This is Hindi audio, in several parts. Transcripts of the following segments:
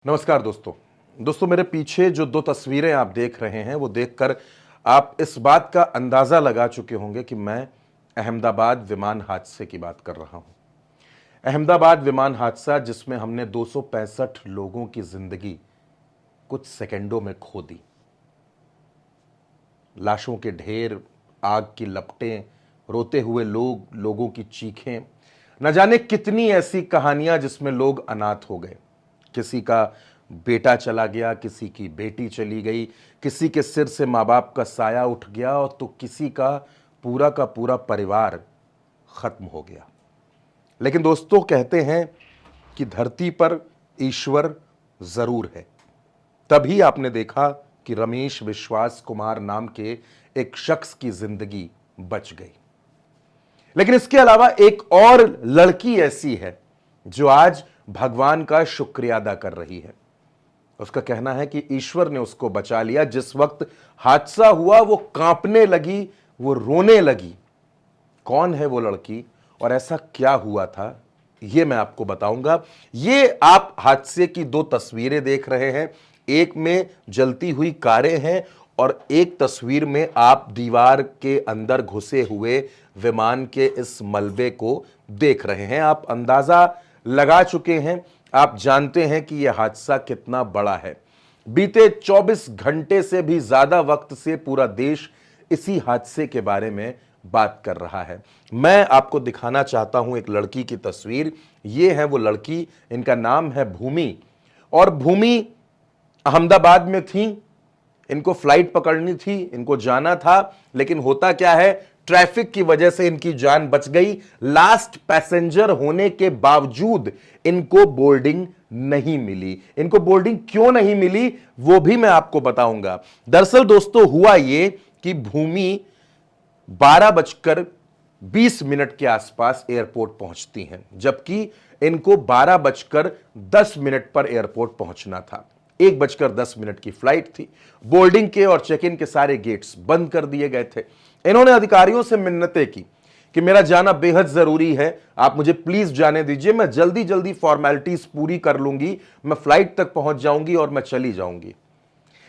नमस्कार दोस्तों मेरे पीछे जो दो तस्वीरें आप देख रहे हैं वो देखकर आप इस बात का अंदाजा लगा चुके होंगे कि मैं अहमदाबाद विमान हादसे की बात कर रहा हूं। अहमदाबाद विमान हादसा जिसमें हमने 265 लोगों की जिंदगी कुछ सेकंडों में खो दी। लाशों के ढेर, आग की लपटें, रोते हुए लोगों की चीखें, न जाने कितनी ऐसी कहानियां जिसमें लोग अनाथ हो गए। किसी का बेटा चला गया, किसी की बेटी चली गई, किसी के सिर से माँ बाप का साया उठ गया और तो किसी का पूरा परिवार खत्म हो गया। लेकिन दोस्तों कहते हैं कि धरती पर ईश्वर जरूर है। तभी आपने देखा कि रमेश विश्वास कुमार नाम के एक शख्स की जिंदगी बच गई। लेकिन इसके अलावा एक और लड़की ऐसी है जो आज भगवान का शुक्रिया अदा कर रही है। उसका कहना है कि ईश्वर ने उसको बचा लिया। जिस वक्त हादसा हुआ वो कांपने लगी, वो रोने लगी। कौन है वो लड़की और ऐसा क्या हुआ था, ये मैं आपको बताऊंगा। ये आप हादसे की दो तस्वीरें देख रहे हैं। एक में जलती हुई कारें हैं और एक तस्वीर में आप दीवार के अंदर घुसे हुए विमान के इस मलबे को देख रहे हैं। आप अंदाजा लगा चुके हैं, आप जानते हैं कि यह हादसा कितना बड़ा है। बीते 24 घंटे से भी ज्यादा वक्त से पूरा देश इसी हादसे के बारे में बात कर रहा है। मैं आपको दिखाना चाहता हूं एक लड़की की तस्वीर। यह है वो लड़की, इनका नाम है भूमि। और भूमि अहमदाबाद में थी, इनको फ्लाइट पकड़नी थी, इनको जाना था। लेकिन होता क्या है, ट्रैफिक की वजह से इनकी जान बच गई। लास्ट पैसेंजर होने के बावजूद इनको बोर्डिंग नहीं मिली। इनको बोर्डिंग क्यों नहीं मिली वो भी मैं आपको बताऊंगा। दरअसल दोस्तों हुआ ये कि भूमि 12:20 के आसपास एयरपोर्ट पहुंचती हैं, जबकि इनको 12:10 पर एयरपोर्ट पहुंचना था। 1:10 की फ्लाइट थी। बोर्डिंग के और चेक इन के सारे गेट्स बंद कर दिए गए थे। इन्होंने अधिकारियों से मिन्नतें की कि मेरा जाना बेहद जरूरी है, आप मुझे प्लीज जाने दीजिए, मैं जल्दी जल्दी फॉर्मेलिटीज पूरी कर लूंगी, मैं फ्लाइट तक पहुंच जाऊंगी और मैं चली जाऊंगी।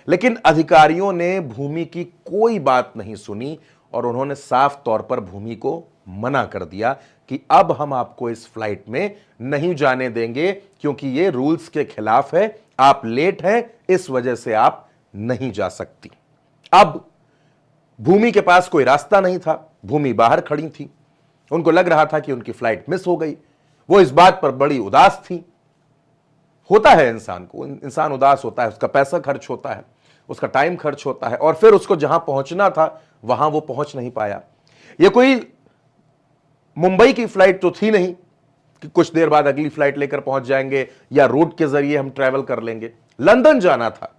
लेकिन अधिकारियों ने भूमि की कोई बात नहीं सुनी और उन्होंने साफ तौर पर भूमि को मना कर दिया कि अब हम आपको इस फ्लाइट में नहीं जाने देंगे क्योंकि ये रूल्स के खिलाफ है, आप लेट हैं, इस वजह से आप नहीं जा सकती। अब भूमि के पास कोई रास्ता नहीं था। भूमि बाहर खड़ी थी, उनको लग रहा था कि उनकी फ्लाइट मिस हो गई। वो इस बात पर बड़ी उदास थी। होता है इंसान को, इंसान उदास होता है, उसका पैसा खर्च होता है, उसका टाइम खर्च होता है और फिर उसको जहां पहुंचना था वहां वो पहुंच नहीं पाया। ये कोई मुंबई की फ्लाइट तो थी नहीं कि कुछ देर बाद अगली फ्लाइट लेकर पहुंच जाएंगे या रोड के जरिए हम ट्रैवल कर लेंगे। लंदन जाना था।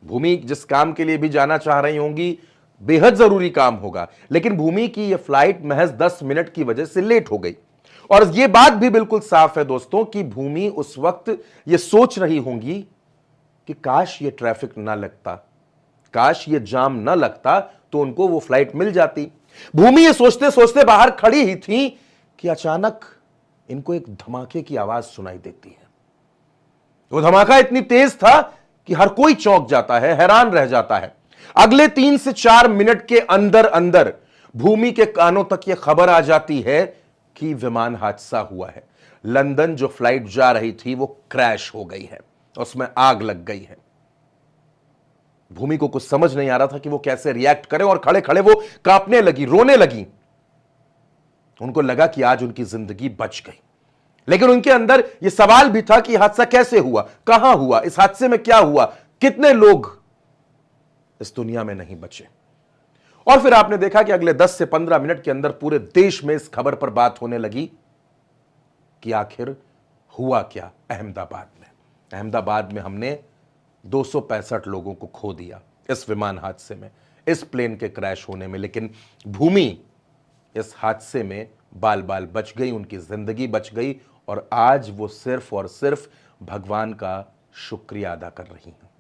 भूमि जिस काम के लिए भी जाना चाह रही होंगी, बेहद जरूरी काम होगा, लेकिन भूमि की यह फ्लाइट महज 10 मिनट की वजह से लेट हो गई। और यह बात भी बिल्कुल साफ है दोस्तों कि भूमि उस वक्त यह सोच रही होंगी कि काश ये ट्रैफिक ना लगता, काश ये जाम ना लगता तो उनको वो फ्लाइट मिल जाती। भूमि ये सोचते सोचते बाहर खड़ी ही थी कि अचानक इनको एक धमाके की आवाज सुनाई देती है। वो धमाका इतनी तेज था कि हर कोई चौंक जाता है, हैरान रह जाता है। अगले 3 से 4 मिनट के अंदर अंदर भूमि के कानों तक यह खबर आ जाती है कि विमान हादसा हुआ है। लंदन जो फ्लाइट जा रही थी वो क्रैश हो गई है, उसमें आग लग गई है। भूमि को कुछ समझ नहीं आ रहा था कि वो कैसे रिएक्ट करे और खड़े खड़े वो कांपने लगी, रोने लगी। उनको लगा कि आज उनकी जिंदगी बच गई। लेकिन उनके अंदर यह सवाल भी था कि हादसा कैसे हुआ, कहां हुआ, इस हादसे में क्या हुआ, कितने लोग इस दुनिया में नहीं बचे। और फिर आपने देखा कि अगले 10 से 15 मिनट के अंदर पूरे देश में इस खबर पर बात होने लगी कि आखिर हुआ क्या अहमदाबाद में। अहमदाबाद में हमने 265 लोगों को खो दिया इस विमान हादसे में, इस प्लेन के क्रैश होने में। लेकिन भूमि इस हादसे में बाल बाल बच गई, उनकी जिंदगी बच गई और आज वो सिर्फ और सिर्फ भगवान का शुक्रिया अदा कर रही हैं।